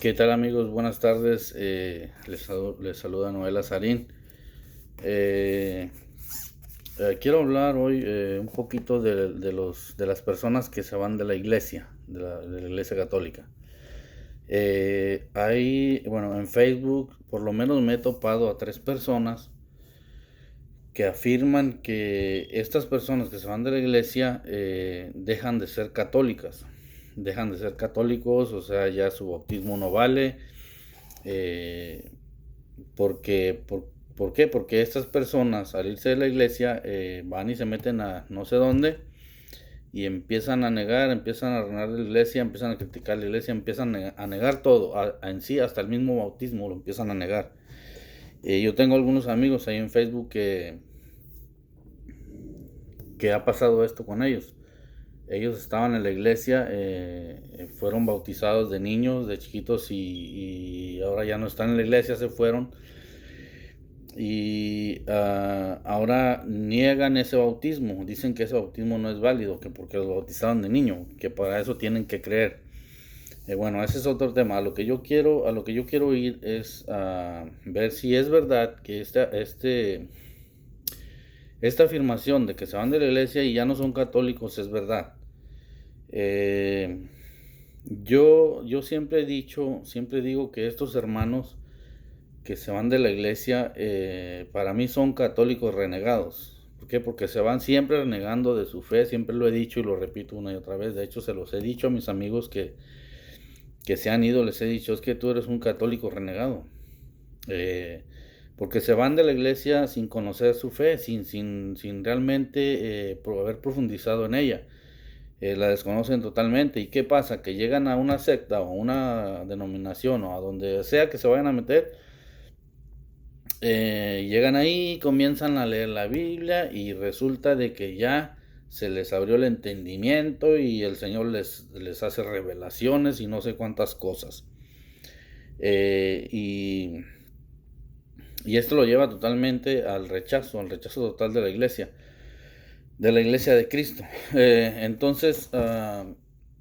¿Qué tal amigos? Buenas tardes. Les saluda Noel Azarín. Eh, Quiero hablar hoy un poquito de las personas que se van de la iglesia, de la iglesia católica. Bueno, en Facebook por lo menos me he topado a 3 personas que afirman que estas personas que se van de la iglesia dejan de ser católicas. Dejan de ser católicos, o sea, ya su bautismo no vale. Eh, porque, ¿por qué? Porque estas personas al irse de la iglesia van y se meten a no sé dónde y empiezan a negar, empiezan a arruinar la iglesia, empiezan a criticar la iglesia, empiezan a negar todo, en sí hasta el mismo bautismo lo empiezan a negar. Yo tengo algunos amigos ahí en Facebook que ha pasado esto con ellos. Ellos estaban en la iglesia, fueron bautizados de niños, de chiquitos y ahora ya no están en la iglesia, se fueron. Y ahora niegan ese bautismo, dicen que ese bautismo no es válido, que porque los bautizaron de niño, que para eso tienen que creer. Bueno, ese es otro tema. A lo que yo quiero ir es a ver si es verdad que esta afirmación de que se van de la iglesia y ya no son católicos es verdad. Yo siempre digo que estos hermanos que se van de la iglesia, para mí son católicos renegados. ¿Por qué? Porque se van siempre renegando de su fe, siempre lo he dicho y lo repito una y otra vez. De hecho, se los he dicho a mis amigos que se han ido, les he dicho, es que tú eres un católico renegado. Eh, Porque se van de la iglesia sin conocer su fe, sin realmente haber profundizado en ella. La desconocen totalmente. ¿Y qué pasa? Que llegan a una secta o a una denominación o a donde sea que se vayan a meter. Llegan ahí, comienzan a leer la Biblia y resulta de que ya se les abrió el entendimiento y el Señor les hace revelaciones y no sé cuántas cosas. Eh, y, y esto lo lleva totalmente al rechazo total de la iglesia de Cristo. Entonces,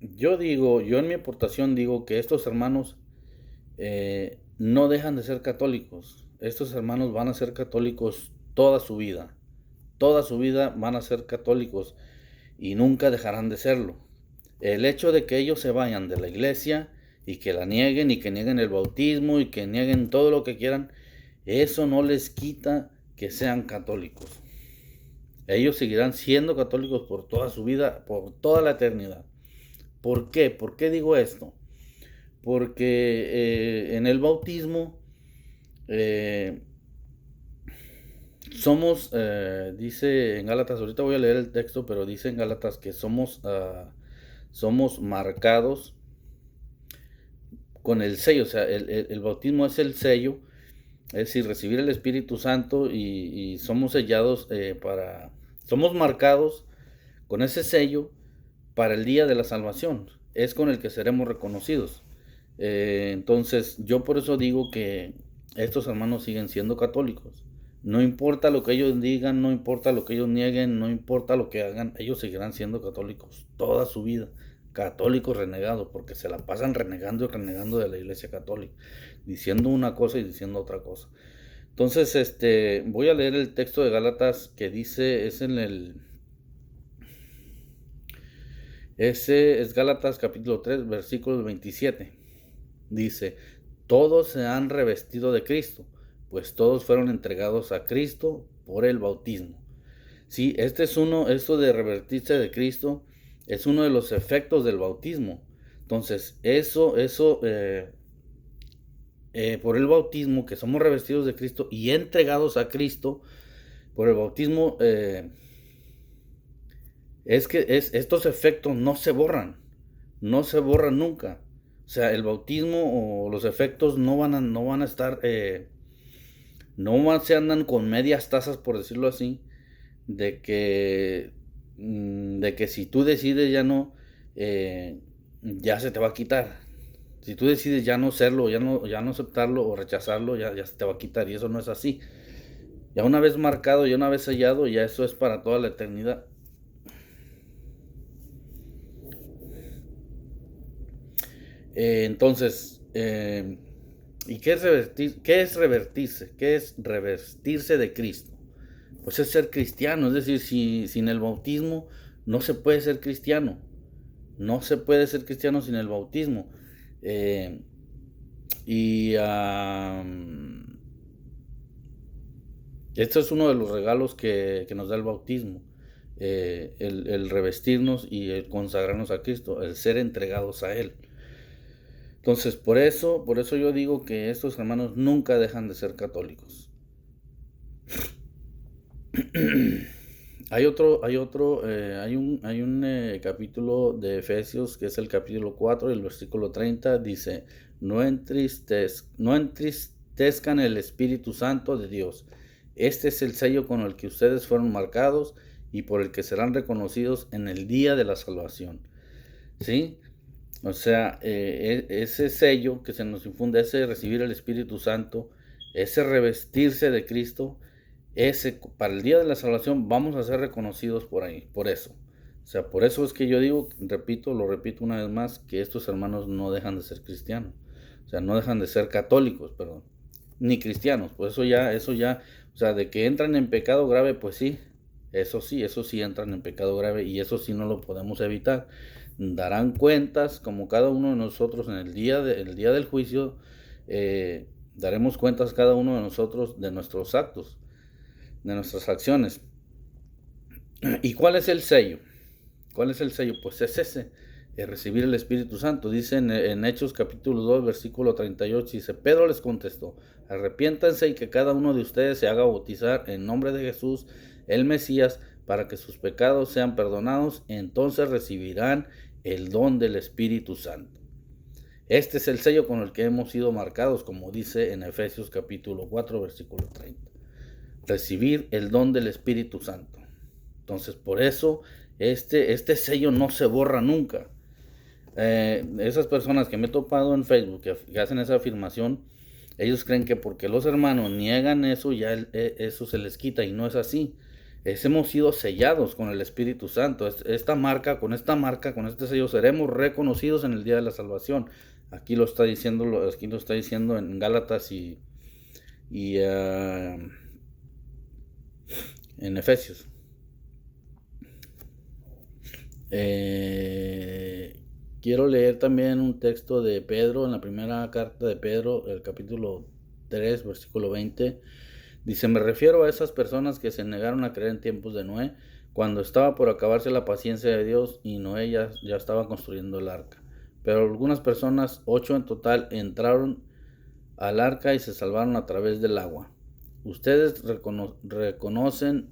yo en mi aportación digo que estos hermanos no dejan de ser católicos. Estos hermanos van a ser católicos toda su vida. Toda su vida van a ser católicos y nunca dejarán de serlo. El hecho de que ellos se vayan de la iglesia y que la nieguen y que nieguen el bautismo y que nieguen todo lo que quieran, eso no les quita que sean católicos. Ellos seguirán siendo católicos por toda su vida, por toda la eternidad. ¿Por qué? ¿Por qué digo esto? Porque en el bautismo eh, dice en Gálatas, ahorita voy a leer el texto, pero dice en Gálatas que somos marcados con el sello, o sea, el bautismo es el sello, es decir, recibir el Espíritu Santo y somos sellados somos marcados con ese sello para el día de la salvación, es con el que seremos reconocidos. Entonces, yo por eso digo que estos hermanos siguen siendo católicos. No importa lo que ellos digan, no importa lo que ellos nieguen, no importa lo que hagan, ellos seguirán siendo católicos toda su vida. Católicos renegados, porque se la pasan renegando y renegando de la iglesia católica, diciendo una cosa y diciendo otra cosa. Entonces, voy a leer el texto de Gálatas que dice, ese es Gálatas capítulo 3, versículo 27. Dice, todos se han revestido de Cristo, pues todos fueron entregados a Cristo por el bautismo. Sí, esto de revestirse de Cristo es uno de los efectos del bautismo. Entonces, por el bautismo, que somos revestidos de Cristo y entregados a Cristo, por el bautismo, estos efectos no se borran nunca. O sea, el bautismo o los efectos no van a estar, no se andan con medias tazas, por decirlo así, de que si tú decides ya se te va a quitar. Si tú decides ya no serlo, ya no aceptarlo o rechazarlo, ya se te va a quitar. Y eso no es así. Ya una vez marcado, ya una vez sellado, ya eso es para toda la eternidad. Entonces, ¿Y qué es qué es revertirse? ¿Qué es revestirse de Cristo? Pues es ser cristiano, es decir, sin el bautismo no se puede ser cristiano. No se puede ser cristiano sin el bautismo. Eh, y Esto es uno de los regalos que nos da el bautismo. El revestirnos y el consagrarnos a Cristo, el ser entregados a Él. Entonces, por eso yo digo que estos hermanos nunca dejan de ser católicos. Hay un capítulo de Efesios que es el capítulo 4, el versículo 30, dice, no entristezcan el Espíritu Santo de Dios. Este es el sello con el que ustedes fueron marcados y por el que serán reconocidos en el día de la salvación. ¿Sí? O sea, ese sello que se nos infunde, ese recibir el Espíritu Santo, ese revestirse de Cristo, para el día de la salvación vamos a ser reconocidos por ahí, por eso. O sea, por eso es que yo digo, lo repito una vez más, que estos hermanos no dejan de ser cristianos. O sea, no dejan de ser católicos, perdón. Ni cristianos, pues eso ya, o sea, de que entran en pecado grave, pues sí, eso sí entran en pecado grave y eso sí no lo podemos evitar. Darán cuentas, como cada uno de nosotros en el día del juicio, daremos cuentas cada uno de nosotros de nuestros actos, de nuestras acciones. ¿Y cuál es el sello? ¿Cuál es el sello? Pues es ese, recibir el Espíritu Santo. Dice en Hechos capítulo 2, versículo 38, dice, Pedro les contestó, arrepiéntanse y que cada uno de ustedes se haga bautizar en nombre de Jesús, el Mesías, para que sus pecados sean perdonados, entonces recibirán el don del Espíritu Santo. Este es el sello con el que hemos sido marcados, como dice en Efesios capítulo 4, versículo 30. Recibir el don del Espíritu Santo. Entonces, por eso este sello no se borra nunca. Esas personas que me he topado en Facebook que hacen esa afirmación, ellos creen que porque los hermanos niegan eso, ya eso se les quita, y no es así. Hemos sido sellados con el Espíritu Santo. Con este sello seremos reconocidos en el día de la salvación. Aquí lo está diciendo en Gálatas y en Efesios. Quiero leer también un texto de Pedro, en la primera carta de Pedro, el capítulo 3, versículo 20. Dice, me refiero a esas personas que se negaron a creer en tiempos de Noé, cuando estaba por acabarse la paciencia de Dios y Noé ya estaba construyendo el arca. Pero algunas personas, 8 en total, entraron al arca y se salvaron a través del agua. Ustedes reconocen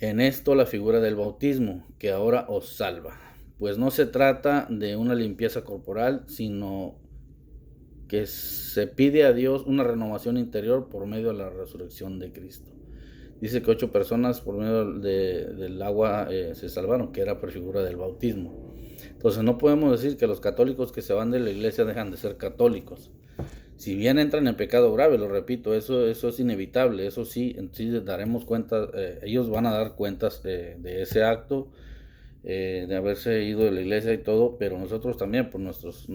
en esto la figura del bautismo, que ahora os salva. Pues no se trata de una limpieza corporal, sino que se pide a Dios una renovación interior por medio de la resurrección de Cristo. Dice que 8 personas por medio del agua se salvaron, que era por figura del bautismo. Entonces no podemos decir que los católicos que se van de la iglesia dejan de ser católicos. Si bien entran en pecado grave, lo repito, eso es inevitable, eso sí daremos cuenta, ellos van a dar cuentas de ese acto, de haberse ido de la iglesia y todo, pero nosotros también, por nuestras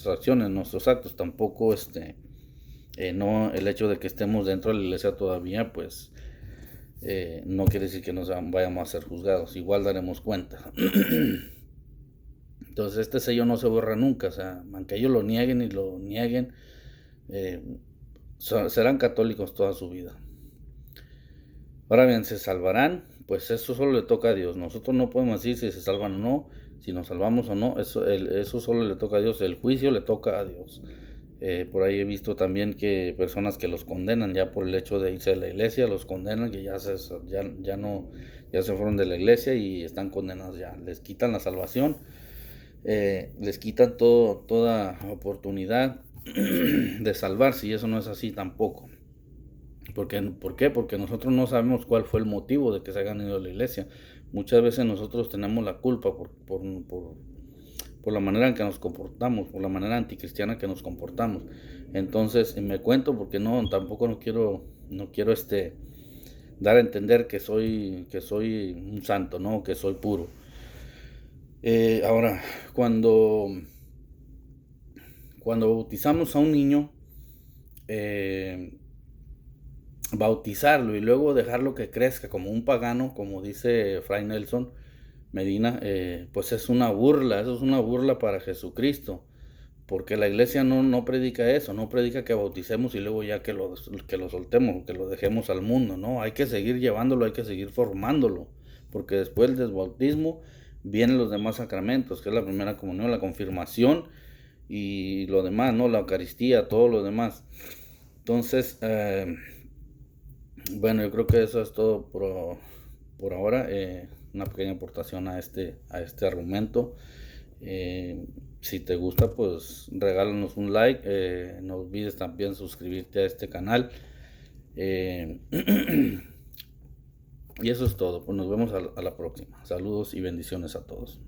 acciones, nuestros actos, tampoco no, el hecho de que estemos dentro de la iglesia todavía, pues no quiere decir que nos vayamos a ser juzgados, igual daremos cuenta. Entonces este sello no se borra nunca, o sea, aunque ellos lo nieguen serán católicos toda su vida. Ahora bien, ¿se salvarán? Pues eso solo le toca a Dios. Nosotros no podemos decir si se salvan o no, si nos salvamos o no, eso solo le toca a Dios, el juicio le toca a Dios. Por ahí he visto también que personas que los condenan ya por el hecho de irse de la iglesia, los condenan que ya se fueron de la iglesia y están condenados ya, les quitan la salvación. Les quitan toda oportunidad de salvarse, y eso no es así tampoco. ¿Por qué? Porque nosotros no sabemos cuál fue el motivo de que se hayan ido a la iglesia. Muchas veces nosotros tenemos la culpa por la manera en que nos comportamos, por la manera anticristiana que nos comportamos. Entonces me cuento porque tampoco no quiero dar a entender que soy un santo, no, que soy puro. Ahora, cuando cuando bautizamos a un niño, bautizarlo y luego dejarlo que crezca como un pagano, como dice Fray Nelson Medina, pues es una burla, eso es una burla para Jesucristo, porque la iglesia no predica eso, no predica que bauticemos y luego ya que lo soltemos, que lo dejemos al mundo, no, hay que seguir llevándolo, hay que seguir formándolo, porque después del bautismo vienen los demás sacramentos, que es la primera comunión, la confirmación y lo demás, ¿no? La Eucaristía, todo lo demás. Entonces, bueno, yo creo que eso es todo por ahora. Una pequeña aportación a este argumento. Si te gusta, pues regálanos un like. No olvides también suscribirte a este canal. Y eso es todo. Pues nos vemos a la próxima. Saludos y bendiciones a todos.